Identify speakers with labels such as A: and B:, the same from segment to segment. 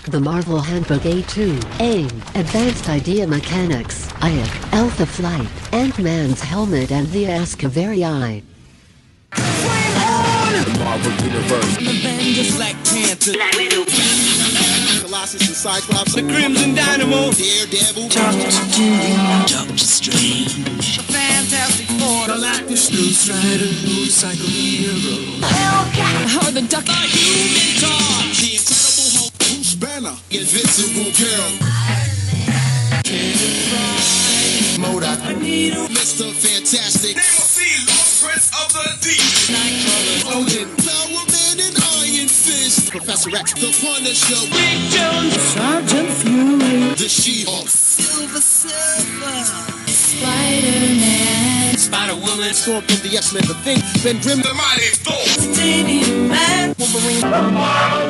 A: The Marvel Handbook A.I.M, Advanced Idea Mechanics, Ajak, Alpha Flight, Ant-Man's Helmet and the Eye.
B: The Marvel Universe.
C: Avengers, Black Panther,
D: Black Widow,
C: Colossus and Cyclops, the Crimson Dynamo, Daredevil, Doctor Strange, the Fantastic Four, Galactus, Ghost Rider, Motorcycle Hero, Hellcat, the Duck, the Human Torch, the Incredible Hulk, Bruce Banner, Invincible Girl, MODOK, Mr. Fantastic, Prince of the Deep, Nightcrawler, Odin, Power Man and Iron Fist, Professor X, the Punisher, Big Jones, Sergeant Fury, the She-Hulk, Silver Surfer, Spider-Man, Spider-Woman, Storm from the X-Men, the Thing, Ben Grimm, the Mighty Thor, Stadium Man, Wolverine, the Marvel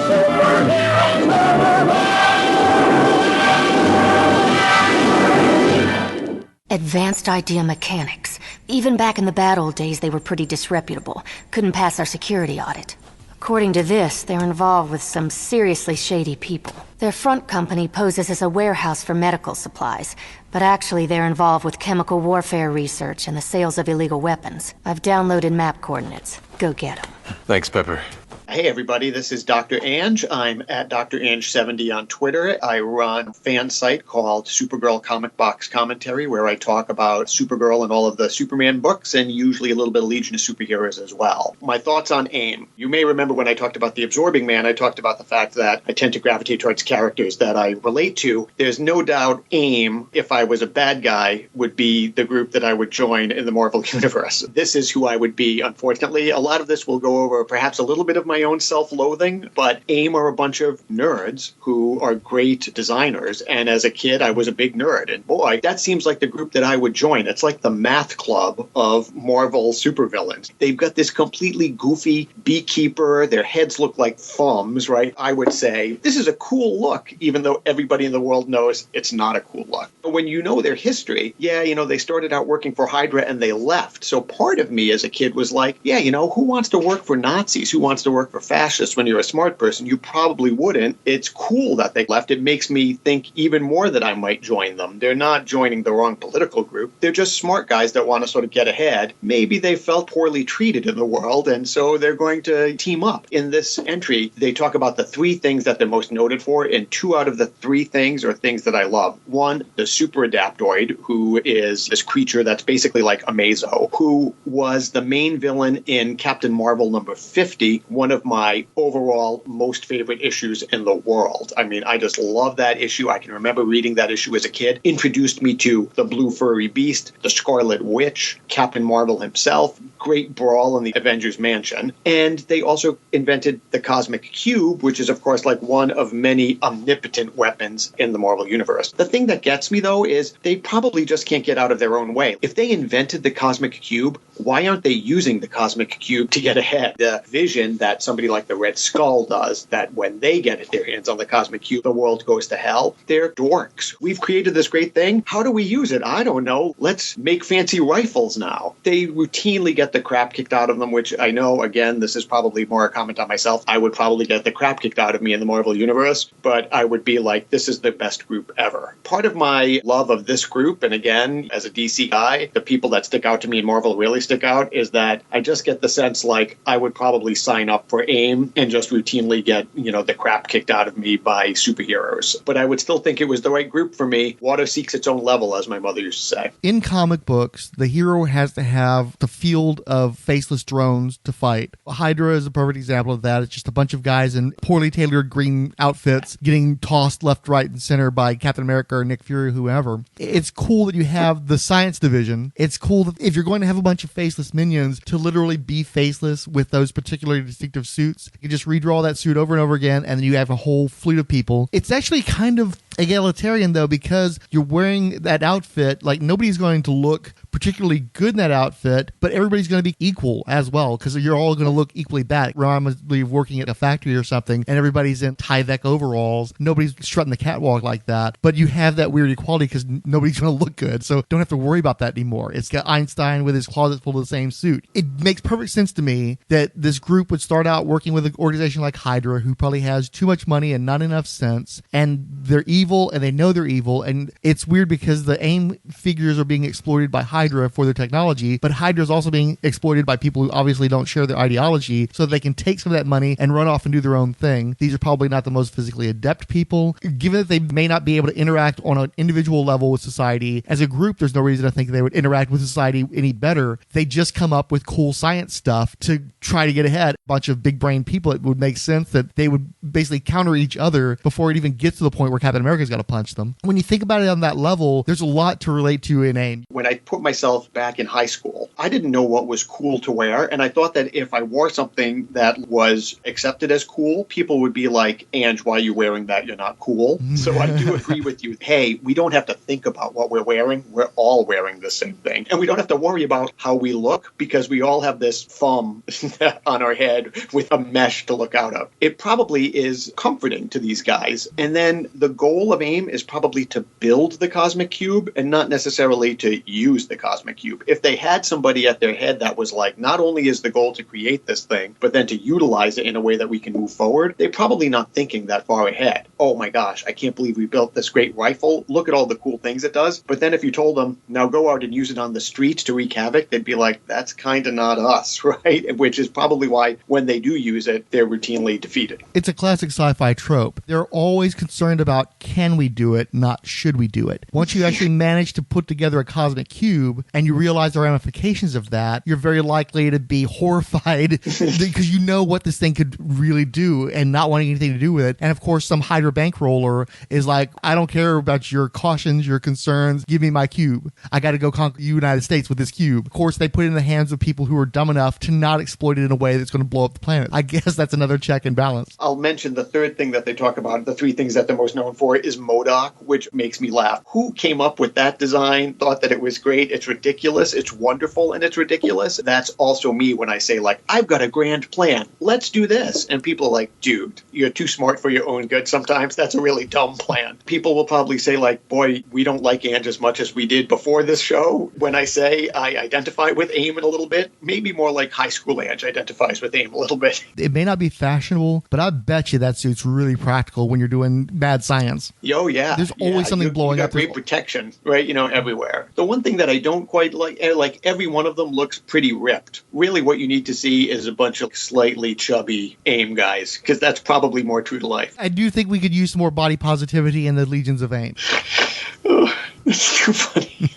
E: Advanced Idea Mechanics. Even back in the bad old days, they were pretty disreputable. Couldn't pass our security audit. According to this, they're involved with some seriously shady people. Their front company poses as a warehouse for medical supplies, but actually they're involved with chemical warfare research and the sales of illegal weapons. I've downloaded map coordinates. Go get them.
B: Thanks, Pepper.
F: Hey everybody, this is Dr. Ange. I'm at Dr. Ange70 on Twitter. I run a fan site called Supergirl Comic Box Commentary, where I talk about Supergirl and all of the Superman books, and usually a little bit of Legion of Superheroes as well. My thoughts on A.I.M. You may remember when I talked about the Absorbing Man, I talked about the fact that I tend to gravitate towards characters that I relate to. There's no doubt A.I.M, if I was a bad guy, would be the group that I would join in the Marvel Universe. This is who I would be, unfortunately. A lot of this will go over perhaps a little bit of my own self-loathing, but A.I.M are a bunch of nerds who are great designers, and as a kid I was a big nerd, and boy, that seems like the group that I would join. It's like the math club of Marvel supervillains. They've got this completely goofy beekeeper, their heads look like thumbs, right? I would say, this is a cool look, even though everybody in the world knows it's not a cool look. But when you know their history, they started out working for Hydra and they left. So part of me as a kid was like, who wants to work for Nazis? Who wants to work for fascists? When you're a smart person, you probably wouldn't. It's cool that they left. It makes me think even more that I might join them. They're not joining the wrong political group. They're just smart guys that want to sort of get ahead. Maybe they felt poorly treated in the world, and so they're going to team up. In this entry, they talk about the three things that they're most noted for, and two out of the three things are things that I love. One, the super adaptoid, who is this creature that's basically like Amazo, who was the main villain in Captain Marvel number 50, one of my overall most favorite issues in the world. I mean, I just love that issue. I can remember reading that issue as a kid. Introduced me to the Blue Furry Beast, the Scarlet Witch, Captain Marvel himself, great brawl in the Avengers Mansion. And they also invented the Cosmic Cube, which is, of course, like one of many omnipotent weapons in the Marvel Universe. The thing that gets me, though, is they probably just can't get out of their own way. If they invented the Cosmic Cube, why aren't they using the Cosmic Cube to get ahead? The vision that somebody like the Red Skull does, that when they get their hands on the Cosmic Cube, the world goes to hell. They're dorks. We've created this great thing. How do we use it? I don't know. Let's make fancy rifles now. They routinely get the crap kicked out of them, which I know, again, this is probably more a comment on myself. I would probably get the crap kicked out of me in the Marvel Universe, but I would be like, this is the best group ever. Part of my love of this group, and again, as a DC guy, the people that stick out to me in Marvel really stick out, is that I just get the sense like I would probably sign up for A.I.M and just routinely get, the crap kicked out of me by superheroes. But I would still think it was the right group for me. Water seeks its own level, as my mother used to say.
G: In comic books, the hero has to have the field of faceless drones to fight. Hydra is a perfect example of that. It's just a bunch of guys in poorly tailored green outfits getting tossed left, right, and center by Captain America or Nick Fury or whoever. It's cool that you have the science division. It's cool that if you're going to have a bunch of faceless minions, to literally be faceless with those particularly distinctive suits, you just redraw that suit over and over again, and then you have a whole fleet of people. It's actually kind of egalitarian, though, because you're wearing that outfit. Like, nobody's going to look particularly good in that outfit, but everybody's going to be equal as well, because you're all going to look equally bad. Randomly working at a factory or something, and everybody's in Tyvek overalls. Nobody's strutting the catwalk like that, but you have that weird equality because nobody's going to look good, so don't have to worry about that anymore. It's got Einstein with his closet full of the same suit. It makes perfect sense to me that this group would start out working with an organization like Hydra, who probably has too much money and not enough sense, and they're evil, and they know they're evil, and it's weird because the AIM figures are being exploited by Hydra for their technology, but Hydra is also being exploited by people who obviously don't share their ideology, so they can take some of that money and run off and do their own thing. These are probably not the most physically adept people. Given that they may not be able to interact on an individual level with society, as a group, there's no reason to think they would interact with society any better. They just come up with cool science stuff to try to get ahead. A bunch of big brain people, it would make sense that they would basically counter each other before it even gets to the point where Captain America's got to punch them. When you think about it on that level, there's a lot to relate to in AIM.
F: When I put myself back in high school, I didn't know what was cool to wear, and I thought that if I wore something that was accepted as cool, people would be like, Ange, why are you wearing that? You're not cool. So I do agree with you. Hey, we don't have to think about what we're wearing. We're all wearing the same thing. And we don't have to worry about how we look because we all have this thumb on our head with a mesh to look out of. It probably is comforting to these guys. And then the goal of AIM is probably to build the cosmic cube and not necessarily to use the cosmic cube. If they had somebody at their head that was like, not only is the goal to create this thing, but then to utilize it in a way that we can move forward, they're probably not thinking that far ahead. Oh my gosh, I can't believe we built this great rifle. Look at all the cool things it does. But then if you told them, now go out and use it on the streets to wreak havoc, they'd be like, that's kind of not us, right? Which is probably why when they do use it, they're routinely defeated.
G: It's a classic sci-fi trope. They're always concerned about, can we do it, not should we do it. Once you actually manage to put together a cosmic cube and you realize the ramifications of that, you're very likely to be horrified because you know what this thing could really do and not wanting anything to do with it. And of course, some Hydra bankroller is like, I don't care about your cautions, your concerns, give me my cube. I got to go conquer the United States with this cube. Of course, they put it in the hands of people who are dumb enough to not exploit it in a way that's going to blow up the planet. I guess that's another check and balance.
F: I'll mention the third thing that they talk about, the three things that they're most known for, is MODOK, which makes me laugh. Who came up with that design, thought that it was great, it's ridiculous, it's wonderful, and it's ridiculous? That's also me when I say, like, I've got a grand plan. Let's do this. And people are like, dude, you're too smart for your own good sometimes. That's a really dumb plan. People will probably say, like, boy, we don't like Ange as much as we did before this show. When I say I identify with AIM in a little bit, maybe more like high school Ange identifies with AIM a little bit.
G: It may not be fashionable, but I bet you that suit's really practical when you're doing bad science.
F: Oh, yeah.
G: There's always something blowing up.
F: Great protection, right? You know, everywhere. The one thing that I don't quite like every one of them looks pretty ripped. Really what you need to see is a bunch of slightly chubby AIM guys, because that's probably more true to life.
G: I do think we could use some more body positivity in the Legions of AIM.
F: Oh, that's too funny.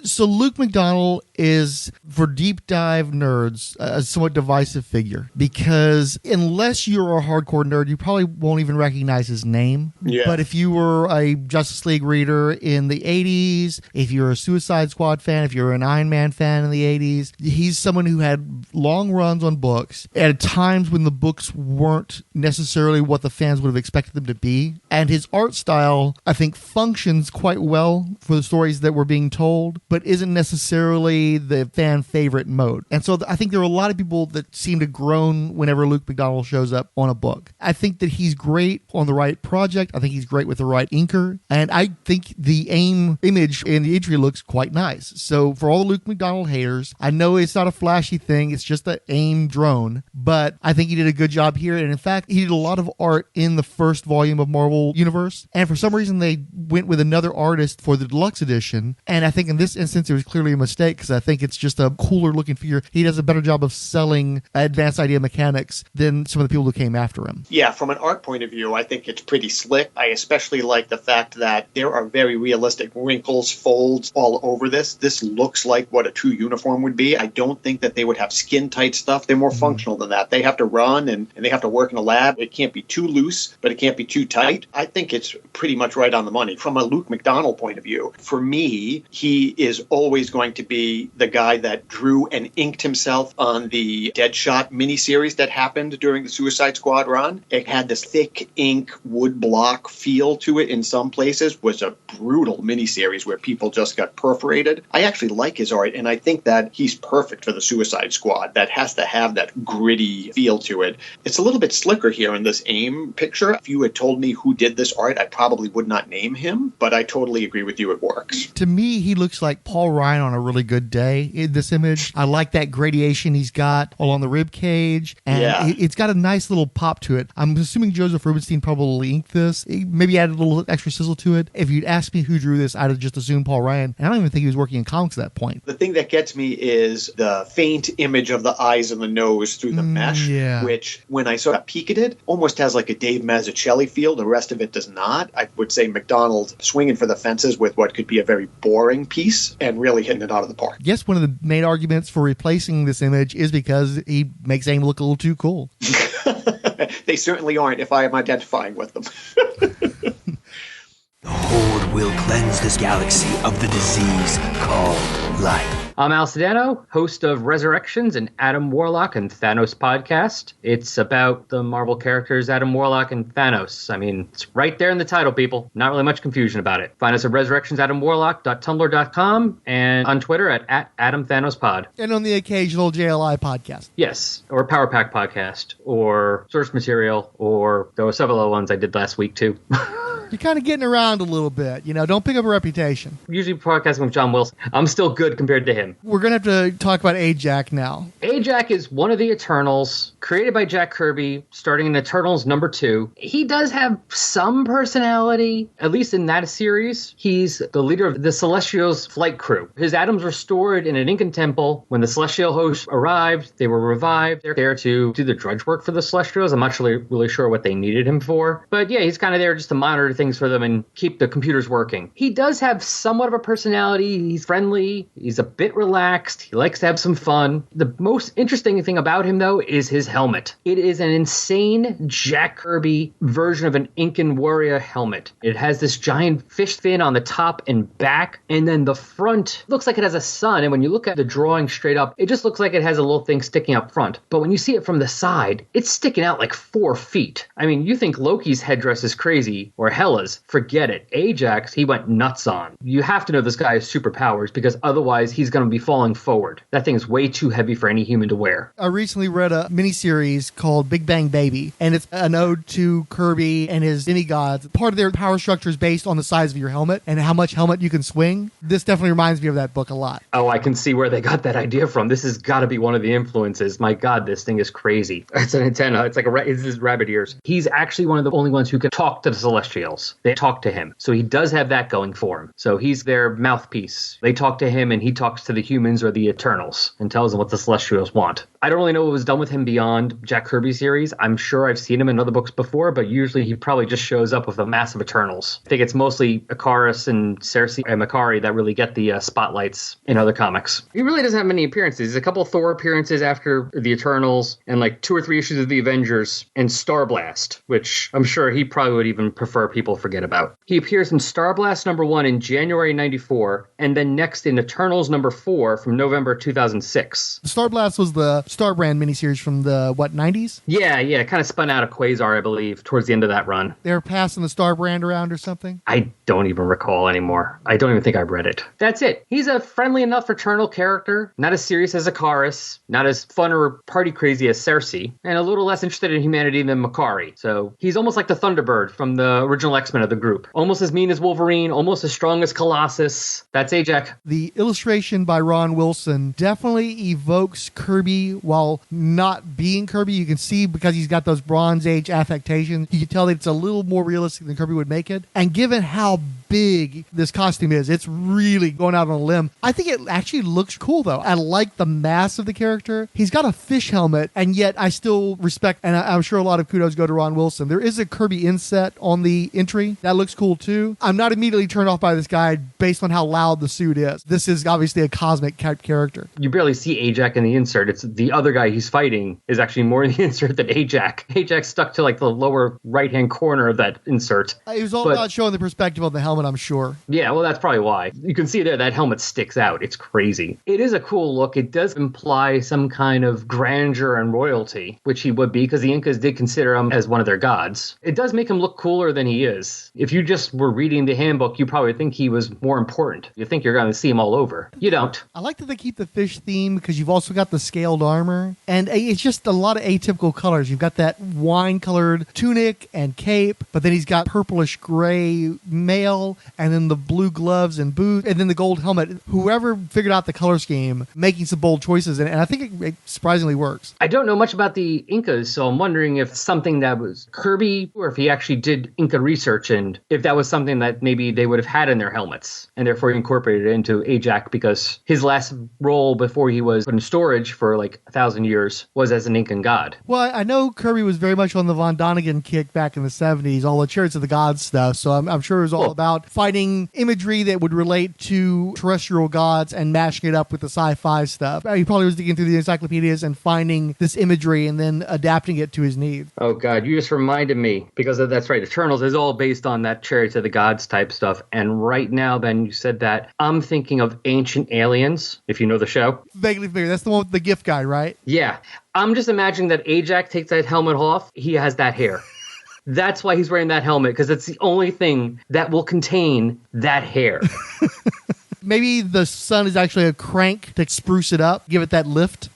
G: So Luke McDonnell is, for deep dive nerds, a somewhat divisive figure, because unless you're a hardcore nerd, you probably won't even recognize his name.
F: Yeah.
G: But if you were a Justice League reader in the 80s, if you're a Suicide Squad fan, if you're an Iron Man fan in the 80s, he's someone who had long runs on books at times when the books weren't necessarily what the fans would have expected them to be. And his art style, I think, functions quite well for the stories that were being told, but isn't necessarily the fan favorite mode. And so I think there are a lot of people that seem to groan whenever Luke McDonnell shows up on a book. I think that he's great on the right project. I think he's great with the right inker. And I think the AIM image in the entry looks quite nice. So for all the Luke McDonnell haters, I know it's not a flashy thing. It's just an AIM drone. But I think he did a good job here. And in fact, he did a lot of art in the first volume of Marvel Universe. And for some reason, they went with another artist for the deluxe edition. And I think in this instance, it was clearly a mistake because I think it's just a cooler looking figure. He does a better job of selling advanced idea mechanics than some of the people who came after him.
F: Yeah, from an art point of view, I think it's pretty slick. I especially like the fact that there are very realistic wrinkles, folds all over this. This looks like what a true uniform would be. I don't think that they would have skin tight stuff. They're more functional than that. They have to run and they have to work in a lab. It can't be too loose, but it can't be too tight. I think it's pretty much right on the money. From a Luke McDonnell point of view, for me, he is always going to be the guy that that drew and inked himself on the Deadshot miniseries that happened during the Suicide Squad run. It had this thick ink woodblock feel to it in some places. Was a brutal miniseries where people just got perforated. I actually like his art, and I think that he's perfect for the Suicide Squad. That has to have that gritty feel to it. It's a little bit slicker here in this A.I.M picture. If you had told me who did this art, I probably would not name him, but I totally agree with you. It works.
G: To me, he looks like Paul Ryan on a really good day in this image. I like that gradation he's got along the rib cage, and it's got a nice little pop to it. I'm assuming Joseph Rubinstein probably inked this, maybe added a little extra sizzle to it. If you'd asked me who drew this, I'd have just assumed Paul Ryan, and I don't even think he was working in comics at that point.
F: The thing that gets me is the faint image of the eyes and the nose through the mesh, which, when I sort of peek at it, almost has like a Dave Mazzucchelli feel. The rest of it does not. I would say McDonnell swinging for the fences with what could be a very boring piece and really hitting it out of the park.
G: Yes, one of the main arguments for replacing this image is because he makes A.I.M look a little too cool.
F: They certainly aren't if I am identifying with them.
D: The Horde will cleanse this galaxy of the disease called life.
H: I'm Al Sedano, host of Resurrections and Adam Warlock and Thanos podcast. It's about the Marvel characters Adam Warlock and Thanos. I mean, it's right there in the title, people. Not really much confusion about it. Find us at resurrectionsadamwarlock.tumblr.com and on Twitter at AdamThanosPod.
G: And on the occasional JLI podcast.
H: Yes, or Power Pack podcast, or Source Material, or there were several other ones I did last week, too.
G: You're kind of getting around a little bit. Don't pick up a reputation.
H: Usually podcasting with John Wilson. I'm still good compared to him.
G: We're going to have to talk about Ajak now.
H: Ajak is one of the Eternals, created by Jack Kirby, starting in Eternals #2. He does have some personality, at least in that series. He's the leader of the Celestials' flight crew. His atoms were stored in an Incan temple. When the Celestial hosts arrived, they were revived. They're there to do the drudge work for the Celestials. I'm not really sure what they needed him for. But yeah, he's kind of there just to monitor things for them and keep the computers working. He does have somewhat of a personality. He's friendly. He's a bit relaxed. He likes to have some fun. The most interesting thing about him, though, is his helmet. It is an insane Jack Kirby version of an Incan warrior helmet. It has this giant fish fin on the top and back, and then the front looks like it has a sun, and when you look at the drawing straight up, it just looks like it has a little thing sticking up front. But when you see it from the side, it's sticking out like 4 feet. I mean, you think Loki's headdress is crazy, or Hela's. Forget it. Ajax, he went nuts on. You have to know this guy has superpowers, because otherwise he's going to be falling forward. That thing is way too heavy for any human to wear.
G: I recently read a miniseries called Big Bang Baby, and it's an ode to Kirby and his demigods. Part of their power structure is based on the size of your helmet and how much helmet you can swing. This definitely reminds me of that book a lot.
H: Oh, I can see where they got that idea from. This has got to be one of the influences. My God, this thing is crazy. It's an antenna. It's like it's his rabbit ears. He's actually one of the only ones who can talk to the Celestials. They talk to him. So he does have that going for him. So he's their mouthpiece. They talk to him and he talks to the humans or the Eternals and tells them what the Celestials want. I don't really know what was done with him beyond Jack Kirby series. I'm sure I've seen him in other books before, but usually he probably just shows up with a massive Eternals. I think it's mostly Ikaris and Cersei and Makari that really get the spotlights in other comics. He really doesn't have many appearances. There's a couple of Thor appearances after the Eternals and like 2 or 3 issues of the Avengers and Starblast, which I'm sure he probably would even prefer people forget about. He appears in Starblast #1 in January '94, and then next in Eternals #4 from November 2006.
G: Starblast was the Star Brand miniseries from the, 90s?
H: Yeah, kind of spun out of Quasar, I believe, towards the end of that run.
G: They were passing the Star Brand around or something?
H: I don't even recall anymore. I don't even think I read it. That's it. He's a friendly enough Eternal character, not as serious as Ikaris, not as fun or party crazy as Cersei, and a little less interested in humanity than Makari. So he's almost like the Thunderbird from the original X-Men of the group. Almost as mean as Wolverine, almost as strong as Colossus. That's Ajak.
G: The illustration by Ron Wilson definitely evokes Kirby while not being Kirby. You can see because he's got those Bronze Age affectations, you can tell that it's a little more realistic than Kirby would make it. And given how big this costume is, it's really going out on a limb. I think it actually looks cool, though. I like the mass of the character. He's got a fish helmet, and yet I still respect, and I'm sure a lot of kudos go to Ron Wilson. There is a Kirby inset on the entry. That looks cool, too. I'm not immediately turned off by this guy based on how loud the suit is. This is obviously a cosmic type character.
H: You barely see Ajak in the insert. It's the other guy he's fighting is actually more in the insert than Ajak. Ajak's stuck to like the lower right-hand corner of that insert.
G: It was all about showing the perspective of the helmet helmet, I'm sure.
H: Yeah, well, that's probably why. You can see there that helmet sticks out. It's crazy. It is a cool look. It does imply some kind of grandeur and royalty, which he would be, because the Incas did consider him as one of their gods. It does make him look cooler than he is. If you just were reading the handbook, you probably think he was more important. You think you're going to see him all over. You don't.
G: I like that they keep the fish theme because you've also got the scaled armor. And it's just a lot of atypical colors. You've got that wine-colored tunic and cape, but then he's got purplish gray mail, and then the blue gloves and boots, and then the gold helmet. Whoever figured out the color scheme, making some bold choices, and I think it surprisingly works.
H: I don't know much about the Incas, so I'm wondering if something that was Kirby, or if he actually did Inca research, and if that was something that maybe they would have had in their helmets, and therefore incorporated it into Ajak, because his last role before he was put in storage for like 1,000 years was as an Incan god.
G: Well, I know Kirby was very much on the Von Donigan kick back in the 70s, all the Chariots of the Gods stuff, so I'm sure it was all about finding imagery that would relate to terrestrial gods and mashing it up with the sci-fi stuff. He probably was digging through the encyclopedias and finding this imagery and then adapting it to his needs.
H: Oh God, you just reminded me, because that's right, Eternals is all based on that Chariots of the Gods type stuff, and right now, Ben, you said that, I'm thinking of Ancient Aliens, if you know the show.
G: Vaguely familiar. That's the one with the gift guy, right?
H: Yeah. I'm just imagining that Ajak takes that helmet off. He has that hair. That's why he's wearing that helmet, because it's the only thing that will contain that hair.
G: Maybe the sun is actually a crank to spruce it up, give it that lift.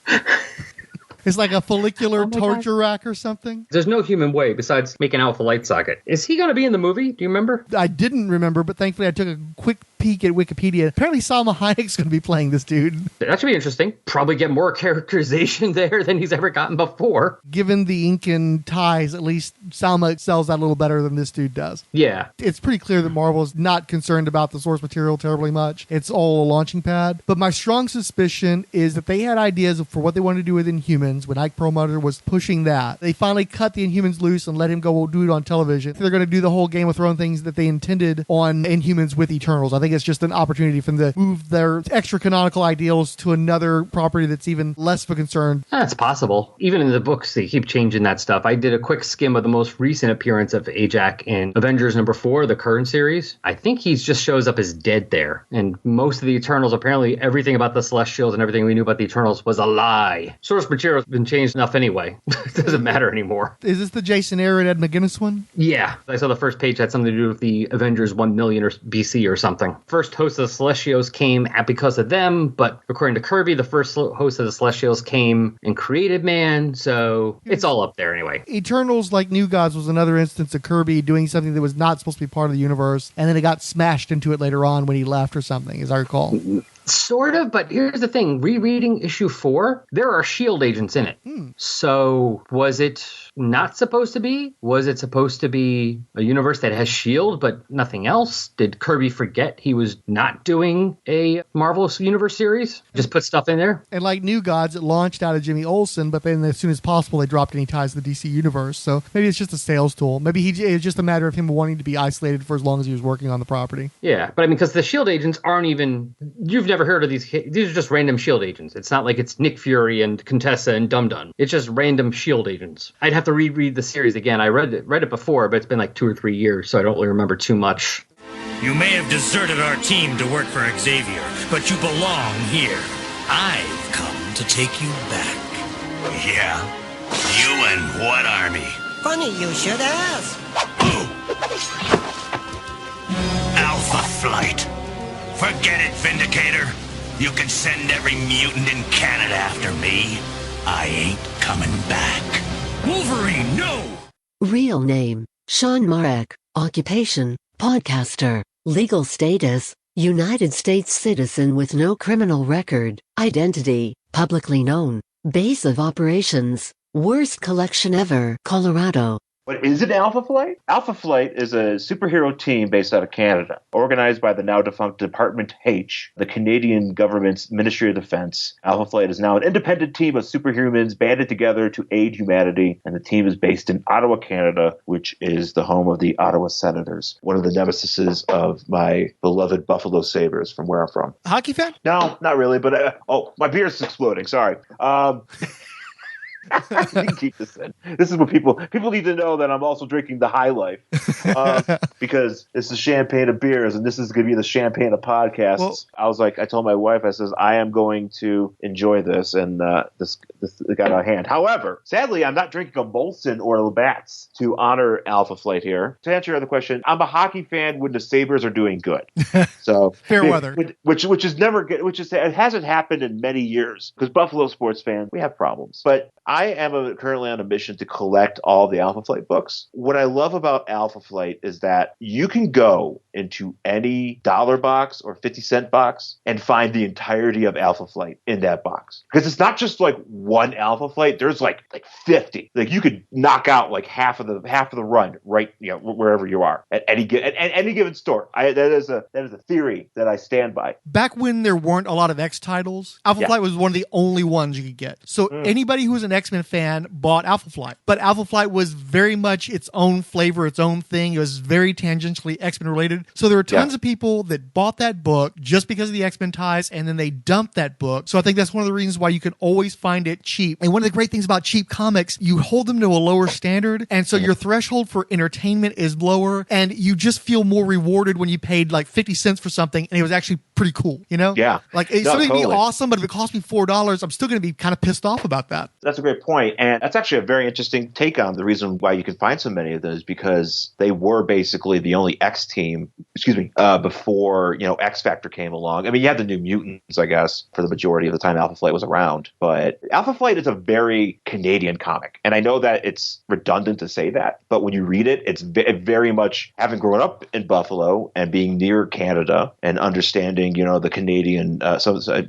G: It's like a follicular torture rack or something.
H: There's no human way besides making out with a light socket. Is he going to be in the movie? Do you remember?
G: I didn't remember, but thankfully I took a quick peek at Wikipedia. Apparently Salma Hayek's going to be playing this dude.
H: That should be interesting. Probably get more characterization there than he's ever gotten before.
G: Given the Incan ties, at least Salma sells that a little better than this dude does.
H: Yeah.
G: It's pretty clear that Marvel is not concerned about the source material terribly much. It's all a launching pad. But my strong suspicion is that they had ideas for what they wanted to do with Inhumans when Ike Perlmutter was pushing that. They finally cut the Inhumans loose and let him go do it on television. They're going to do the whole Game of Thrones things that they intended on Inhumans with Eternals. I think it's just an opportunity for them to move their extra canonical ideals to another property that's even less of a concern.
H: That's possible. Even in the books, they keep changing that stuff. I did a quick skim of the most recent appearance of Ajak in Avengers #4, the current series. I think he just shows up as dead there. And most of the Eternals, apparently everything about the Celestials and everything we knew about the Eternals was a lie. Source material has been changed enough anyway. It doesn't matter anymore.
G: Is this the Jason Aaron and Ed McGuinness one?
H: Yeah. I saw the first page had something to do with the Avengers 1 million or BC or something. First host of the Celestials came because of them, but according to Kirby, the first host of the Celestials came and created man, so it's all up there anyway.
G: Eternals, like New Gods, was another instance of Kirby doing something that was not supposed to be part of the universe, and then it got smashed into it later on when he left or something, as I recall.
H: Sort of, but here's the thing. Rereading issue 4, there are S.H.I.E.L.D. agents in it. So was it not supposed to be? Was it supposed to be a universe that has S.H.I.E.L.D. but nothing else? Did Kirby forget he was not doing a Marvel Universe series? Just put stuff in there?
G: And like New Gods, it launched out of Jimmy Olsen, but then as soon as possible, they dropped any ties to the DC Universe. So maybe it's just a sales tool. Maybe it's just a matter of him wanting to be isolated for as long as he was working on the property.
H: Yeah, but I mean, because the S.H.I.E.L.D. agents aren't even... You've never heard of these. These are just random S.H.I.E.L.D. agents. It's not like it's Nick Fury and Contessa and Dum-Dum. It's just random S.H.I.E.L.D. agents. I'd have to reread the series again. I read it before, but it's been like 2 or 3 years, so I don't really remember too much.
I: You may have deserted our team to work for Xavier, but you belong here. I've come to take you back. Yeah? You and what army?
J: Funny you should ask.
I: Alpha Flight. Forget it, Vindicator. You can send every mutant in Canada after me. I ain't coming back. Wolverine, no!
A: Real name, Sean Marek. Occupation, podcaster. Legal status, United States citizen with no criminal record. Identity, publicly known. Base of operations, worst collection ever, Colorado.
K: What is it, Alpha Flight? Alpha Flight is a superhero team based out of Canada, organized by the now-defunct Department H, the Canadian government's Ministry of Defense. Alpha Flight is now an independent team of superhumans banded together to aid humanity, and the team is based in Ottawa, Canada, which is the home of the Ottawa Senators, one of the nemesises of my beloved Buffalo Sabres from where I'm from.
G: Hockey fan?
K: No, not really, but my beer's exploding, sorry. You can keep this in. This is what people need to know, that I'm also drinking the High Life, because it's the champagne of beers, and this is going to be the champagne of podcasts. Well, I told my wife, I says, I am going to enjoy this, and this got out of hand. However, sadly, I'm not drinking a Molson or Labatt's to honor Alpha Flight here. To answer your other question, I'm a hockey fan when the Sabres are doing good. So
G: fair weather,
K: which is never good. It hasn't happened in many years, because Buffalo sports fans, we have problems. But I am currently on a mission to collect all the Alpha Flight books. What I love about Alpha Flight is that you can go into any dollar box or 50-cent box and find the entirety of Alpha Flight in that box. Because it's not just like one Alpha Flight. There's like 50. Like you could knock out like half of the run right, wherever you are at any given store. That is a theory that I stand by.
G: Back when there weren't a lot of X titles, Alpha Flight was one of the only ones you could get. So anybody who was an X-Men fan bought Alpha Flight. But Alpha Flight was very much its own flavor, its own thing. It was very tangentially X-Men related. So there were tons of people that bought that book just because of the X-Men ties, and then they dumped that book. So I think that's one of the reasons why you can always find it cheap. And one of the great things about cheap comics, you hold them to a lower standard, and so your threshold for entertainment is lower, and you just feel more rewarded when you paid like 50 cents for something and it was actually pretty cool, Yeah. Like something can be awesome, but if it cost me $4, I'm still going to be kind of pissed off about that.
K: That's a great point. And that's actually a very interesting take on the reason why you can find so many of those, because they were basically the only X team, before, X Factor came along. I mean, you had the New Mutants, I guess, for the majority of the time Alpha Flight was around. But Alpha Flight is a very Canadian comic. And I know that it's redundant to say that, but when you read it, it's very much, having grown up in Buffalo and being near Canada and understanding, the Canadian,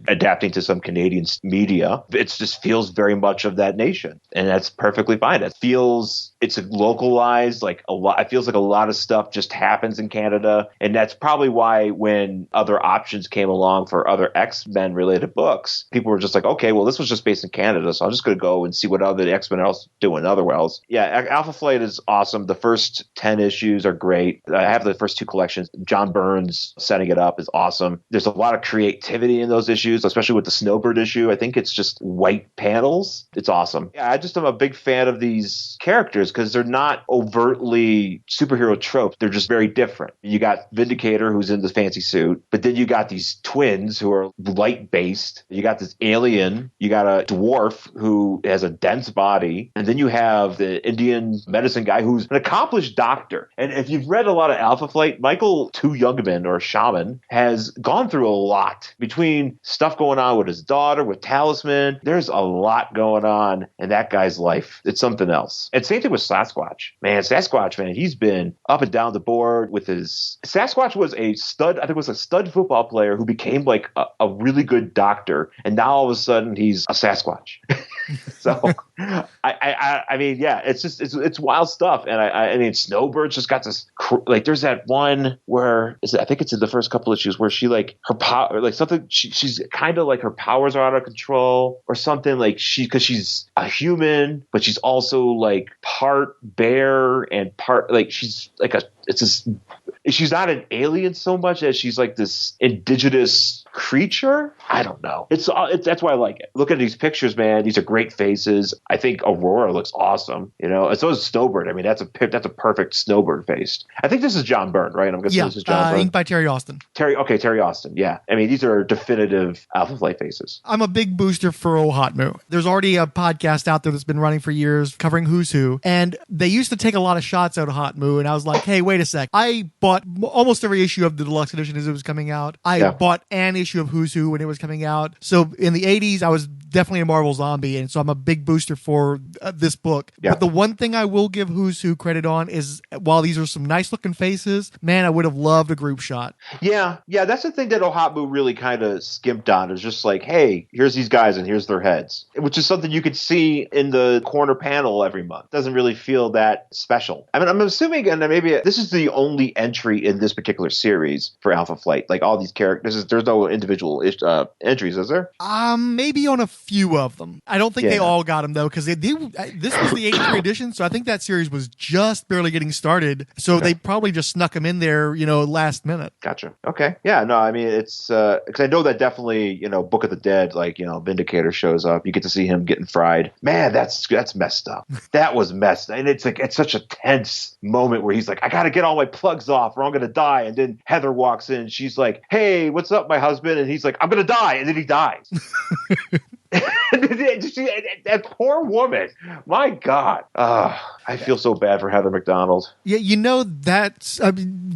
K: adapting to some Canadian media, it just feels very much of that nation. And that's perfectly fine. It's localized, it feels like a lot of stuff just happens in Canada. And that's probably why when other options came along for other X-Men related books, people were just like, okay, well, this was just based in Canada, so I'm just going to go and see what other X-Men else doing otherwhere else. Yeah, Alpha Flight is awesome. The first 10 issues are great. I have the first 2 collections. John Burns setting it up is awesome. There's a lot of creativity in those issues, especially with the Snowbird issue. I think it's just white panels. It's awesome. Yeah, I just am a big fan of these characters because they're not overtly superhero tropes. They're just very different. You got Vindicator, who's in the fancy suit, but then you got these twins who are light-based. You got this alien. You got a dwarf who has a dense body. And then you have the Indian medicine guy who's an accomplished doctor. And if you've read a lot of Alpha Flight, Michael Two Youngman, or Shaman, has gone through a lot between stuff going on with his daughter, with Talisman. There's a lot going on in that guy's life. It's something else. And same thing with Sasquatch. Sasquatch, he's been up and down the board with his... Sasquatch was a stud, I think it was a stud football player who became like a really good doctor. And now all of a sudden he's a Sasquatch. So, I mean, yeah, it's wild stuff. And I mean, Snowbird's just got this, there's that one where, I think it's in the first couple issues where she her power, something, she's kind of her powers are out of control or something, because she's a human, but she's also part bear and part, she's she's not an alien so much as she's this indigenous creature. I don't know. That's why I like it. Look at these pictures, man. These are great faces. I think Aurora looks awesome. And so is Snowbird. I mean, that's a perfect Snowbird face. I think this is John Byrne, right? I'm guessing this is John Byrne.
G: Inked by Terry Austin.
K: Terry Austin. Yeah. I mean, these are definitive Alpha Flight faces.
G: I'm a big booster for Hotmu. There's already a podcast out there that's been running for years covering Who's Who, and they used to take a lot of shots out of Hotmu, and I was like, hey, wait a sec. I bought almost every issue of the deluxe edition as it was coming out. I bought an issue of Who's Who when it was coming out. So in the 80s, I was definitely a Marvel zombie, and so I'm a big booster for this book. Yeah. But the one thing I will give Who's Who credit on is, while these are some nice looking faces, man, I would have loved a group shot.
K: Yeah, that's the thing that Ohatmu really kind of skimped on. Is just hey, here's these guys and here's their heads, which is something you could see in the corner panel every month. Doesn't really feel that special. I mean, I'm assuming, and maybe this is the only entry in this particular series for Alpha Flight. All these characters, there's no individual entries, is there?
G: Maybe on a few of them. I don't think they all got them, though, because this was the 83 edition, so I think that series was just barely getting started. So they probably just snuck them in there, last minute.
K: Gotcha. Okay. Yeah, no, I mean, it's because I know that definitely, Book of the Dead, like, Vindicator shows up. You get to see him getting fried. Man, that's messed up. That was messed up. And it's like, it's such a tense moment where he's like, I got to get all my plugs off or I'm going to die. And then Heather walks in. She's like, hey, what's up, my husband? And he's like, I'm going to die. And then he dies. That poor woman. My God. I feel so bad for Heather McDonald.
G: Yeah, that's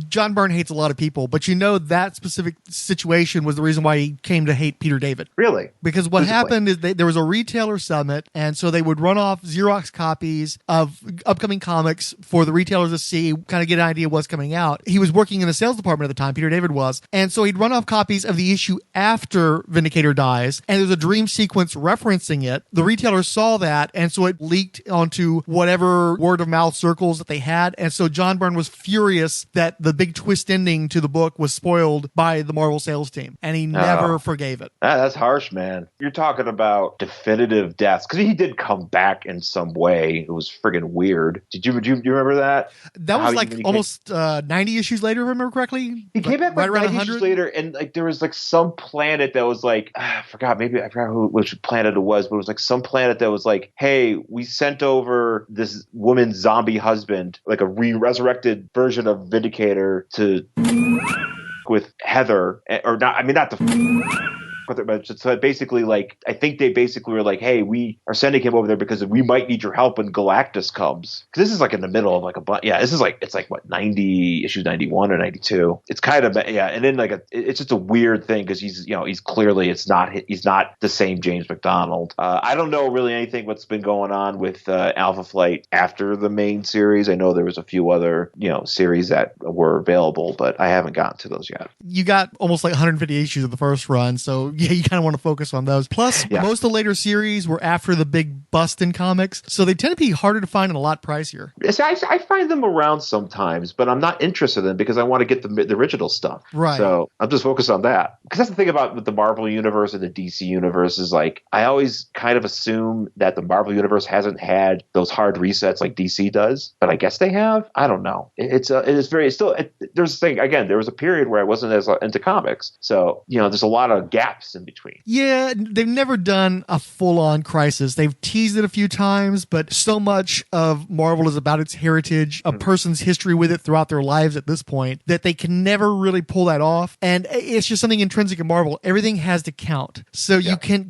G: John Byrne hates a lot of people, but that specific situation was the reason why he came to hate Peter David.
K: Really?
G: Because what happened is there was a retailer summit, and so they would run off Xerox copies of upcoming comics for the retailers to see, kind of get an idea of what's coming out. He was working in the sales department at the time, Peter David was, and so he'd run off copies of the issue after Vindicator dies, and there's a dream sequence referencing it. The retailer saw that, and so it leaked onto whatever word of mouth circles that they had, and so John Byrne was furious that the big twist ending to the book was spoiled by the Marvel sales team, and he never forgave it.
K: That's harsh, man. You're talking about definitive deaths, because he did come back in some way. It was friggin' weird. Do you remember that?
G: That was like almost 90 issues later, if I remember correctly.
K: He came back
G: right
K: like
G: around
K: 90 issues later, and like there was like some planet that was like, I forgot which planet it was, but it was like some planet that was like, hey, we sent over this woman's zombie husband, like a resurrected version of Vindicator to with Heather, or not, I mean, not the so basically, like, I think they basically were like, hey, we are sending him over there because we might need your help when Galactus comes. Because this is like in the middle of like this is like, it's like what, 90 issues, 91 or 92. It's kind of, and then like it's just a weird thing because he's clearly he's not the same James McDonnell. I don't know really anything what's been going on with Alpha Flight after the main series. I know there was a few other series that were available, but I haven't gotten to those yet.
G: You got almost like 150 issues of the first run, so yeah, you kind of want to focus on those. Plus, most of the later series were after the big bust in comics, so they tend to be harder to find and a lot pricier.
K: Yes, I find them around sometimes, but I'm not interested in them because I want to get the original stuff.
G: Right.
K: So I'm just focused on that. Because that's the thing about the Marvel Universe and the DC Universe is like, I always kind of assume that the Marvel Universe hasn't had those hard resets like DC does, but I guess they have. I don't know. There's a thing, again, there was a period where I wasn't as into comics. So, there's a lot of gaps in between.
G: Yeah, they've never done a full-on Crisis. They've teased it a few times, but so much of Marvel is about its heritage, a person's history with it throughout their lives at this point, that they can never really pull that off. And it's just something intrinsic in Marvel. Everything has to count. So you can't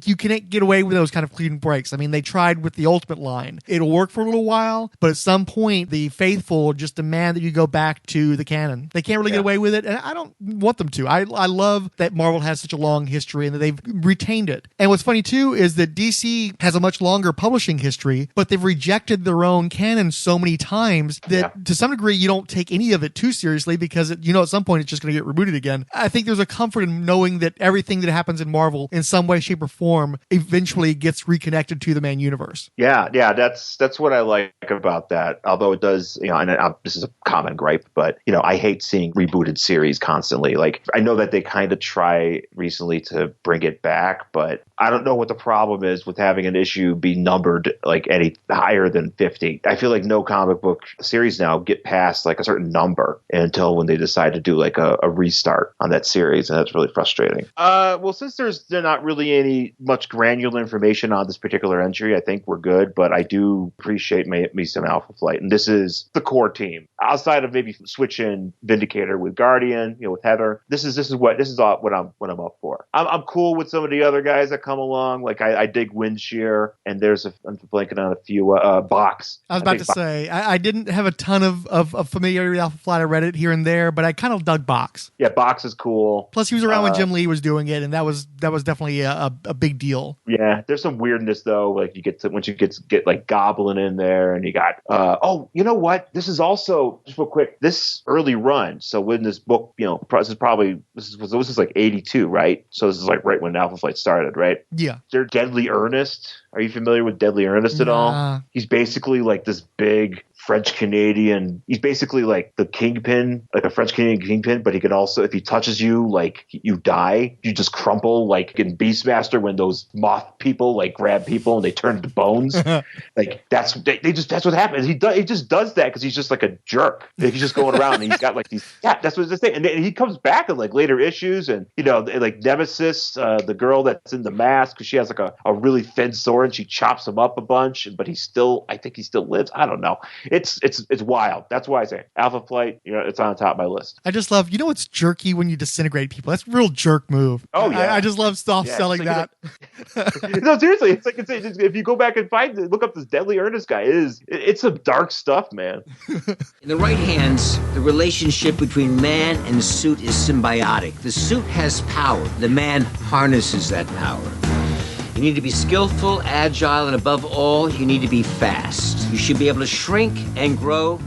G: get away with those kind of clean breaks. I mean, they tried with the Ultimate line. It'll work for a little while, but at some point, the faithful just demand that you go back to the canon. They can't really get away with it, and I don't want them to. I love that Marvel has such a long history and that they've retained it. And what's funny too is that DC has a much longer publishing history, but they've rejected their own canon so many times that to some degree you don't take any of it too seriously because at some point it's just going to get rebooted again. I think there's a comfort in knowing that everything that happens in Marvel in some way, shape, or form eventually gets reconnected to the main universe.
K: Yeah, that's what I like about that. Although it does, and this is a common gripe, but I hate seeing rebooted series constantly. Like I know that they kind of try recently to bring it back, but I don't know what the problem is with having an issue be numbered like any higher than 50. I feel like no comic book series now get past like a certain number until when they decide to do like a restart on that series, and that's really frustrating. Well, since there's not really any much granular information on this particular entry, I think we're good, but I do appreciate me some Alpha Flight, and this is the core team. Outside of maybe switching Vindicator with Guardian, with Heather, this is what I'm up for. I'm cool with some of the other guys that come along. Like I dig Windshear, and I'm blanking on a few Box.
G: I was about to say I didn't have a ton of familiarity with Alpha Flight. I read it here and there, but I kind of dug Box.
K: Yeah, Box is cool.
G: Plus, he was around when Jim Lee was doing it, and that was definitely a big deal.
K: Yeah, there's some weirdness though. Like once you get like Goblin in there, and you got you know what? This is also just real quick. This early run. So when this book, this is like 82, right? So this is like right when Alpha Flight started, right?
G: Yeah.
K: They're Deadly Earnest. Are you familiar with Deadly Ernest at all?
G: Nah.
K: He's basically like this big French-Canadian. He's basically like the kingpin, like a French-Canadian kingpin, but he can also, if he touches you, like you die. You just crumple, like in Beastmaster when those moth people like grab people and they turn into bones. Like that's what happens. He just does that because he's just like a jerk. Like, he's just going around and he's got like these. Yeah, that's what the thing. And he comes back in like later issues, and like Nemesis, the girl that's in the mask, because she has like a really thin sword and she chops him up a bunch, but I think he still lives. I don't know. It's wild. That's why I say Alpha Flight. It's on top of my list.
G: I just love. It's jerky when you disintegrate people. That's a real jerk move.
K: Oh yeah.
G: I just love selling that.
K: No, seriously, it's if you go back and look up this Deadly Ernest guy, it's some dark stuff, man.
D: In the right hands, the relationship between man and suit is symbiotic. The suit has power. The man harnesses that power. You need to be skillful, agile, and above all, you need to be fast. You should be able to shrink and grow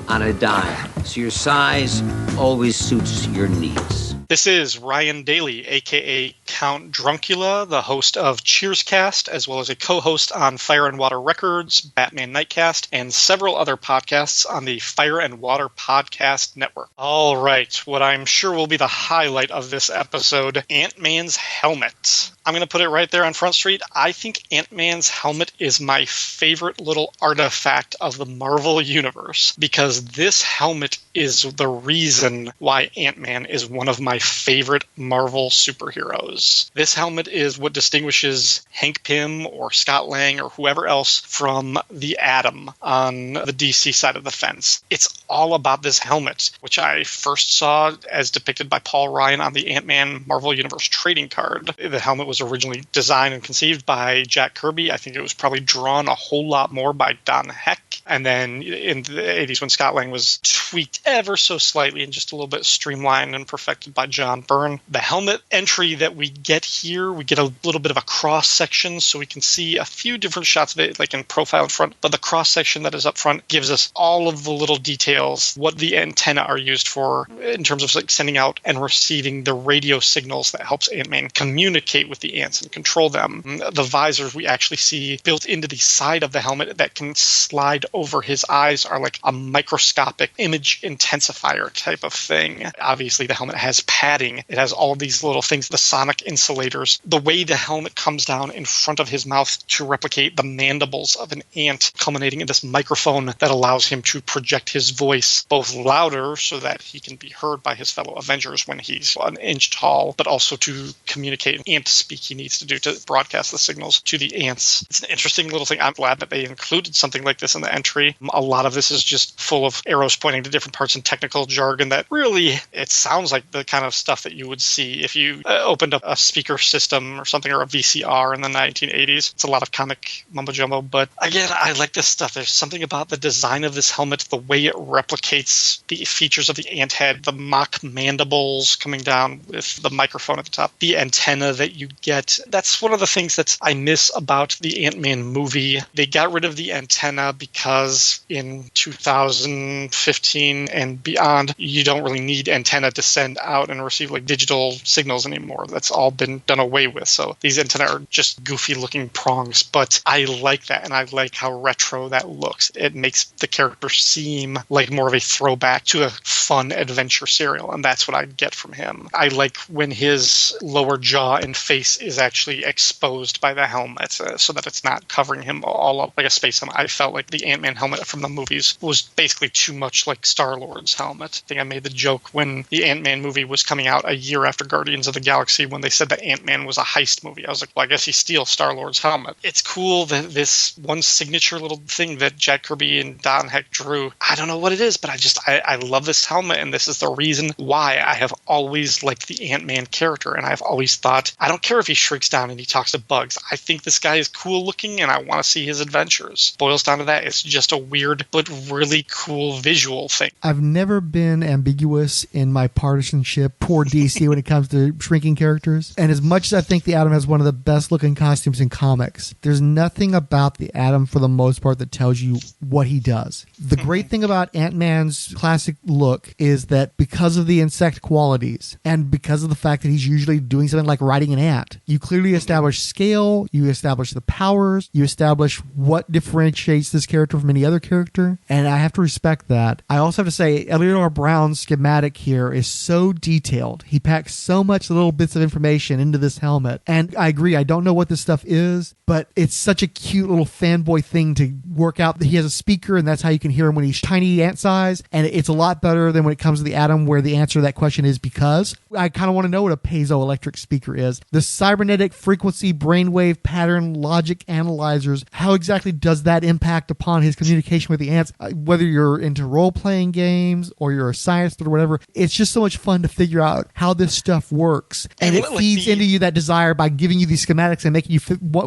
D: on a dime, so your size always suits your needs.
L: This is Ryan Daly, a.k.a. Count Druncula, the host of Cheerscast, as well as a co-host on Fire and Water Records, Batman Nightcast, and several other podcasts on the Fire and Water Podcast Network. All right, what I'm sure will be the highlight of this episode, Ant-Man's helmet. I'm going to put it right there on Front Street. I think Ant-Man's helmet is my favorite little artifact of the Marvel Universe, because this helmet is the reason why Ant-Man is one of my favorite Marvel superheroes. This helmet is what distinguishes Hank Pym or Scott Lang or whoever else from the Atom on the DC side of the fence. It's all about this helmet, which I first saw as depicted by Paul Ryan on the Ant-Man Marvel Universe trading card. The helmet was originally designed and conceived by Jack Kirby. I think it was probably drawn a whole lot more by Don Heck. And then in the 80s, when Scott Lang was tweaked ever so slightly and just a little bit streamlined and perfected by John Byrne. The helmet entry that we get here, we get a little bit of a cross-section, so we can see a few different shots of it, like in profile in front. But the cross-section that is up front gives us all of the little details, what the antenna are used for in terms of like sending out and receiving the radio signals that helps Ant-Man communicate with the ants and control them. The visors we actually see built into the side of the helmet that can slide over his eyes are like a microscopic image intensifier type of thing. Obviously, the helmet has padding. It has all these little things, the sonic insulators. The way the helmet comes down in front of his mouth to replicate the mandibles of an ant, culminating in this microphone that allows him to project his voice both louder so that he can be heard by his fellow Avengers when he's an inch tall, but also to communicate ant speak he needs to do to broadcast the signals to the ants. It's an interesting little thing. I'm glad that they included something like this in the entry. A lot of this is just full of arrows pointing to different parts and technical jargon that really, it sounds like the kind of stuff that you would see if you opened up a speaker system or something, or a VCR in the 1980s. It's a lot of comic mumbo jumbo, but again, I like this stuff. There's something about the design of this helmet, the way it replicates the features of the ant head, the mock mandibles coming down with the microphone at the top, the antenna that you get. That's one of the things that I miss about the Ant-Man movie. They got rid of the antenna because in 2015 and beyond, you don't really need antenna to send out and receive like digital signals anymore. That's all been done away with. So these antenna are just goofy looking prongs, but I like that, and I like how retro that looks. It makes the character seem like more of a throwback to a fun adventure serial, and that's what I get from him. I like when his lower jaw and face is actually exposed by the helmet, so that it's not covering him all up like a space helmet. I felt like the Ant-Man helmet from the movies was basically too much like Star-Lord's helmet. I think I made the joke when the Ant-Man movie was coming out a year after Guardians of the Galaxy, when they said that Ant-Man was a heist movie. I was like, well, I guess he steals Star-Lord's helmet. It's cool that this one signature little thing that Jack Kirby and Don Heck drew, I don't know what it is, but I love this helmet, and this is the reason why I have always liked the Ant-Man character, and I've always thought, I don't care if he shrinks down and he talks to bugs. I think this guy is cool looking, and I want to see his adventures. Boils down to that. It's just a weird but really cool visual thing.
G: I've never been ambiguous in my partisanship toward DC when it comes to shrinking characters. And as much as I think the Atom has one of the best looking costumes in comics, there's nothing about the Atom for the most part that tells you what he does. The great thing about Ant-Man's classic look is that because of the insect qualities and because of the fact that he's usually doing something like riding an ant, can't. You clearly establish scale, you establish the powers, you establish what differentiates this character from any other character, and I have to respect that. I also have to say, Eleanor Brown's schematic here is so detailed. He packs so much little bits of information into this helmet, and I agree, I don't know what this stuff is, but it's such a cute little fanboy thing to work out. He has a speaker, and that's how you can hear him when he's tiny ant size, and it's a lot better than when it comes to the Atom, where the answer to that question is because. I kind of want to know what a piezoelectric speaker is. The cybernetic frequency brainwave pattern logic analyzers, how exactly does that impact upon his communication with the ants? Whether you're into role-playing games or you're a scientist or whatever, it's just so much fun to figure out how this stuff works, and it feeds into you that desire by giving you these schematics and making you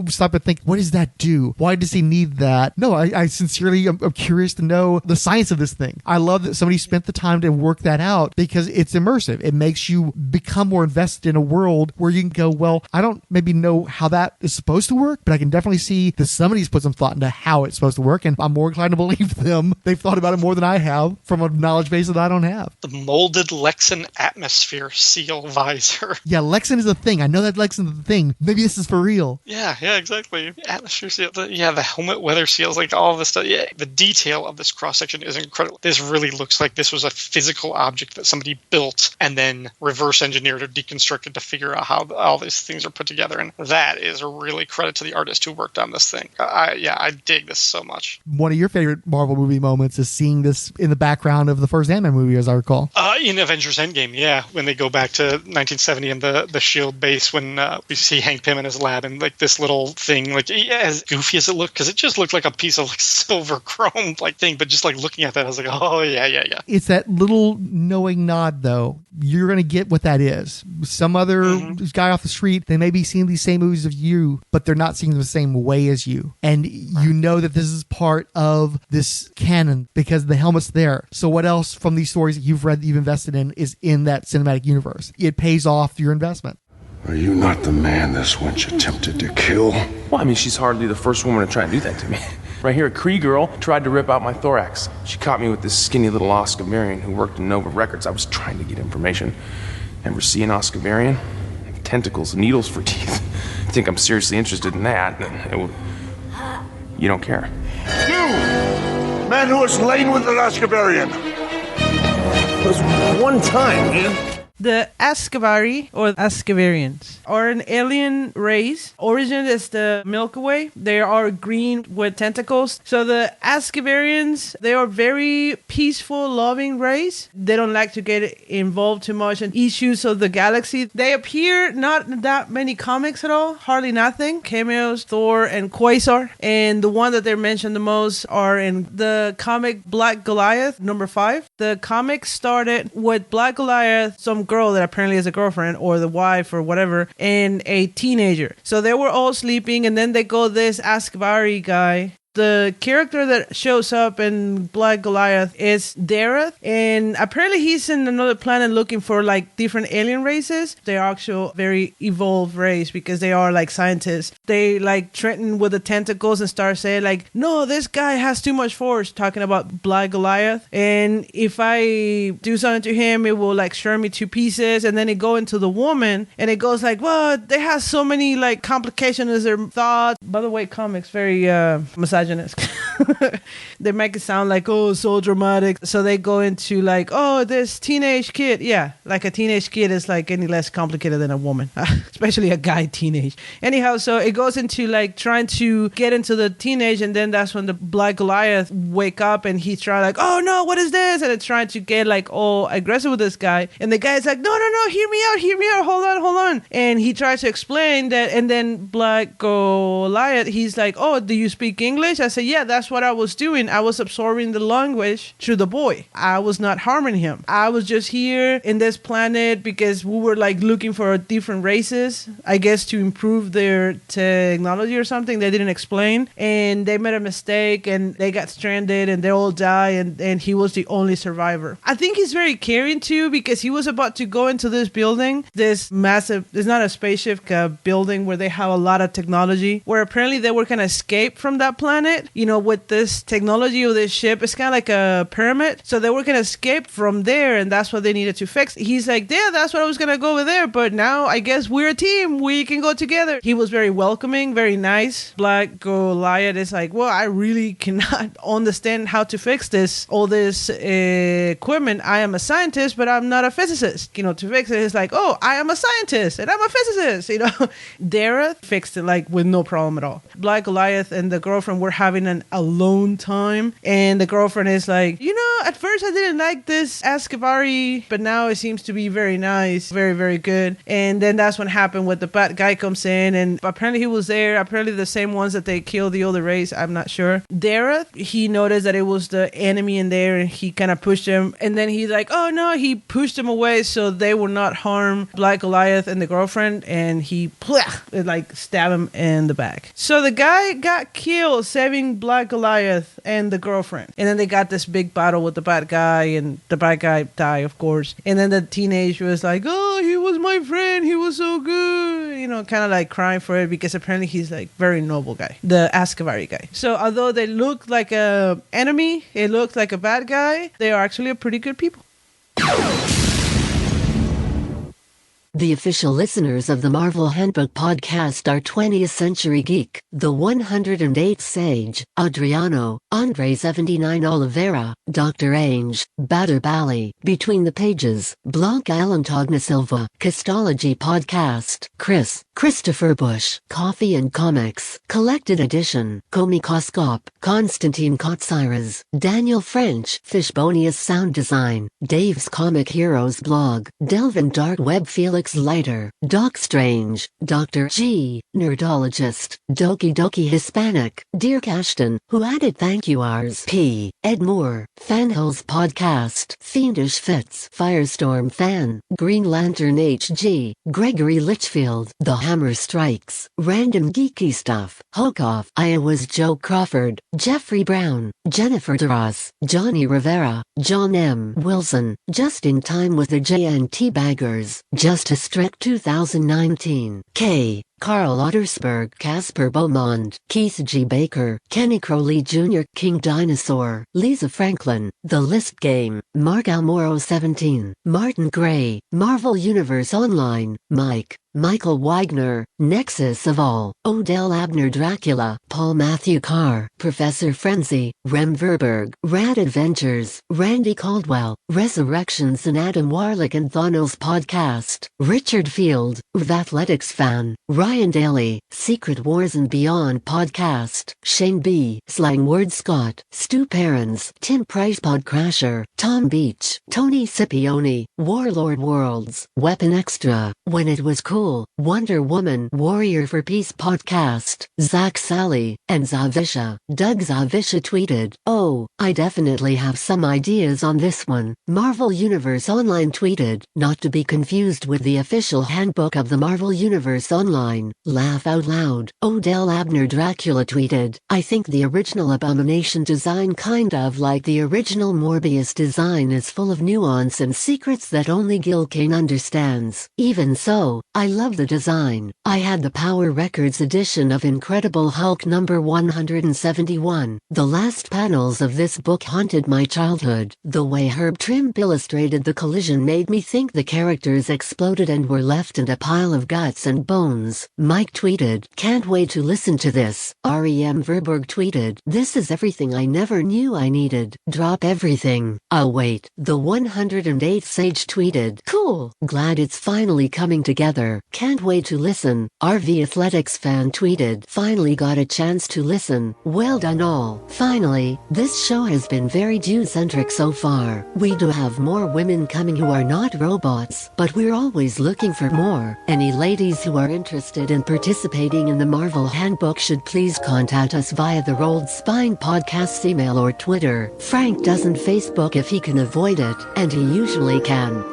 G: stop and think, what does that do? Why does he need that? No, I sincerely am curious to know the science of this thing. I love that somebody spent the time to work that out because it's immersive. It makes you become more invested in a world where you can go, well, I don't maybe know how that is supposed to work, but I can definitely see that somebody's put some thought into how it's supposed to work, and I'm more inclined to believe them. They've thought about it more than I have from a knowledge base that I don't have.
L: The molded Lexan atmosphere seal visor.
G: Yeah, Lexan is a thing. I know that Lexan is a thing. Maybe this is for real.
L: Yeah, exactly. Atmosphere seal. The helmet weather seals, like all this stuff. Yeah, the detail of this cross-section is incredible. This really looks like this was a physical object that somebody built and then reverse engineered or deconstructed to figure out how all these things are put together. And that is a really credit to the artist who worked on this thing. I dig this so much.
G: One of your favorite Marvel movie moments is seeing this in the background of the first Ant-Man movie, as I recall.
L: In Avengers Endgame, yeah. When they go back to 1970 and the S.H.I.E.L.D. base, when we see Hank Pym in his lab and like this little thing, like as goofy as it looked, because it just looked like a piece of like silver chrome like thing, but just like looking at that, I was like, oh yeah.
G: It's that little knowing nod, though. You're going to get what that is. Some other guy off the street, they may be seeing these same movies of you, but they're not seeing them the same way as you. And you know that this is part of this canon because the helmet's there. So what else from these stories that you've read that you've invested in is in that cinematic universe? It pays off your investment.
B: Are you not the man this wench attempted to kill?
M: Well, I mean, she's hardly the first woman to try and do that to me. Right here, a Kree girl tried to rip out my thorax. She caught me with this skinny little Oscavarian who worked in Nova Records. I was trying to get information. Ever see an Oscavarian? Tentacles, needles for teeth. I think I'm seriously interested in that. You don't care.
B: You! Man who has lain with an Oscavarian! It was one time, man.
N: The Ascavari, or Ascavarians, are an alien race. Origin is the Milky Way. They are green with tentacles. So the Ascavarians, they are very peaceful, loving race. They don't like to get involved too much in issues of the galaxy. They appear not in that many comics at all, hardly nothing. Cameos, Thor, and Quasar. And the one that they mentioned the most are in the comic Black Goliath, number 5. The comic started with Black Goliath, some girl that apparently is a girlfriend or the wife or whatever, and a teenager. So they were all sleeping, and then they go this Ascavari guy. The character that shows up in Black Goliath is Dareth, and apparently he's in another planet looking for like different alien races. They are actually very evolved race because they are like scientists. They like threaten with the tentacles and start saying like, no, this guy has too much force, talking about Black Goliath, and if I do something to him, it will like shred me to pieces. And then it go into the woman, and it goes like, well, they have so many like complications as their thoughts. By the way, comics very misogynist. They make it sound like, oh, so dramatic. So they go into like, oh, this teenage kid. Yeah, like a teenage kid is like any less complicated than a woman, especially a guy teenage. Anyhow, so it goes into like trying to get into the teenage, and then that's when the Black Goliath wake up, and he's trying like, oh no, what is this? And it's trying to get like all aggressive with this guy, and the guy's like, no, hear me out, hold on. And he tries to explain that, and then Black Goliath, he's like, oh, do you speak English? I said, yeah, that's what I was doing. I was absorbing the language through the boy. I was not harming him. I was just here in this planet because we were like looking for different races, I guess, to improve their technology or something. They didn't explain, and they made a mistake, and they got stranded, and they all die, and he was the only survivor. I think he's very caring too, because he was about to go into this building, this massive, it's not a spaceship, building where they have a lot of technology, where apparently they were going to escape from that planet. planet, with this technology of this ship. It's kind of like a pyramid. So they were going to escape from there, and that's what they needed to fix. He's like, yeah, that's what I was going to go over there. But now I guess we're a team. We can go together. He was very welcoming, very nice. Black Goliath is like, well, I really cannot understand how to fix this, all this equipment. I am a scientist, but I'm not a physicist. To fix it, it's like, oh, I am a scientist and I'm a physicist. Dara fixed it like with no problem at all. Black Goliath and the girlfriend were having an alone time, and the girlfriend is like, at first I didn't like this Ascavari, but now it seems to be very nice, very, very good. And then that's what happened with the bad guy comes in, and apparently he was there, apparently the same ones that they killed the other race, I'm not sure. Dara, he noticed that it was the enemy in there, and he kind of pushed him, and then he's like, oh no, he pushed him away so they would not harm Black Goliath and the girlfriend, and he stabbed him in the back. So the guy got killed saving Black Goliath and the girlfriend, and then they got this big battle with the bad guy, and the bad guy died, of course. And then the teenager was like, oh, he was my friend, he was so good, kind of like crying for it, because apparently he's like very noble guy, the Ascavari guy. So although they look like a enemy, it looks like a bad guy, they are actually a pretty good people.
A: The official listeners of the Marvel Handbook podcast are 20th Century Geek, the 108th Sage, Adriano, Andre 79 Oliveira, Dr. Ange, Badr Bali, Between the Pages, Blanca Alantagna Silva, Castology Podcast, Chris, Christopher Bush, Coffee and Comics, Collected Edition, Komikoskop, Konstantin Kotsiras, Daniel French, Fishbonius Sound Design, Dave's Comic Heroes Blog, Delvin Dark Web Felix Leiter, Doc Strange, Dr. G, Nerdologist, Doki Doki Hispanic, Dirk Ashton, Who Added Thank You Ours, P, Ed Moore, Fanholes Podcast, Fiendish Fits, Firestorm Fan, Green Lantern HG, Gregory Litchfield, The Hammer Strikes, Random Geeky Stuff, Hokoff, Iowa's Joe Crawford, Jeffrey Brown, Jennifer DeRoss, Johnny Rivera, John M. Wilson, Just in Time with the JNT Baggers, Justice Trek 2019, K. Carl Ottersberg, Casper Beaumont, Keith G. Baker, Kenny Crowley Jr., King Dinosaur, Lisa Franklin, The List Game, Mark Almoro 17, Martin Gray, Marvel Universe Online, Mike, Michael Wagner, Nexus of All, Odell Abner Dracula, Paul Matthew Carr, Professor Frenzy, Rem Verberg, Rad Adventures, Randy Caldwell, Resurrections and Adam Warlick and Thanos Podcast, Richard Field, Athletics Fan, Ryan Daly, Secret Wars and Beyond Podcast, Shane B, Slang Word Scott, Stu Perrins, Tim Price Podcrasher, Tom Beach, Tony Scipione, Warlord Worlds, Weapon Extra, When It Was Cool, Wonder Woman, Warrior for Peace Podcast, Zach Sally, and Zavisha. Doug Zavisha tweeted, oh, I definitely have some ideas on this one. Marvel Universe Online tweeted, not to be confused with the official handbook of the Marvel Universe Online. Laugh out loud. Odell Abner Dracula tweeted, I think the original Abomination design kind of like the original Morbius design is full of nuance and secrets that only Gil Kane understands. Even so, I love the design. I had the Power Records edition of Incredible Hulk number 171. The last panels of this book haunted my childhood. The way Herb Trimpe illustrated the collision made me think the characters exploded and were left in a pile of guts and bones. Mike tweeted, can't wait to listen to this. A.I.M. Verberg tweeted, this is everything I never knew I needed. Drop everything. I'll wait. The 108th Sage tweeted, cool. Glad it's finally coming together. Can't wait to listen. RV Athletics fan tweeted, finally got a chance to listen. Well done all. Finally, this show has been very Jew-centric so far. We do have more women coming who are not robots, but we're always looking for more. Any ladies who are interested in participating in the Marvel Handbook should please contact us via the Rolled Spine Podcasts email or Twitter. Frank doesn't Facebook if he can avoid it, and he usually can.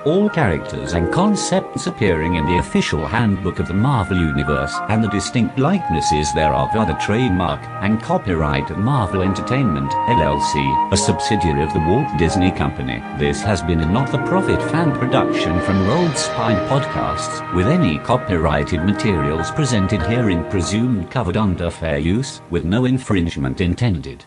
O: All characters and concepts appearing in the official handbook of the Marvel Universe and the distinct likenesses thereof are the trademark and copyright of Marvel Entertainment, LLC, a subsidiary of the Walt Disney Company. This has been a not-for-profit fan production from Rolled Spine Podcasts, with any copyrighted materials presented herein presumed covered under fair use, with no infringement intended.